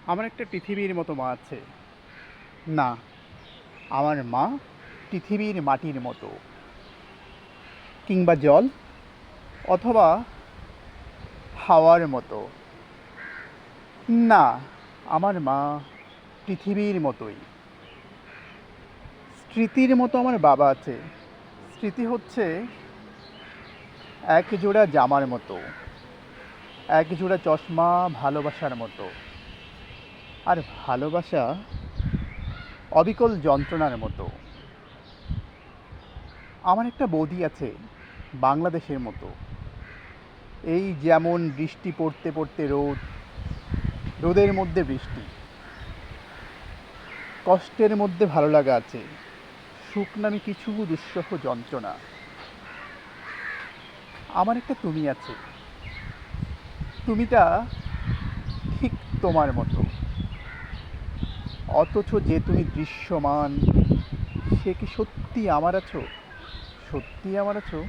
আমার একটা পৃথিবীর মতো মা আছে। না, আমার মা পৃথিবীর মাটির মতো, কিংবা জল অথবা হাওয়ার মতো। না, আমার মা পৃথিবীর মতোই। স্মৃতির মতো আমার বাবা আছে। স্মৃতি হচ্ছে এক জোড়া জামার মতো, এক জোড়া চশমা ভালোবাসার মতো। আর ভালোবাসা অবিকল যন্ত্রণার মতো। আমার একটা বৌদি আছে, বাংলাদেশের মতো। এই যেমন বৃষ্টি পড়তে পড়তে রোদ, রোদের মধ্যে বৃষ্টি। কষ্টের মধ্যে ভালো লাগা আছে, সুখ নামে কিছু দুঃসহ যন্ত্রণা। আমার একটা তুমি আছে, তুমিটা ঠিক তোমার মতো, অথচ যে তুমি দৃশ্যমান, সে কি সত্যি আমার আছো? সত্যি আমার আছো?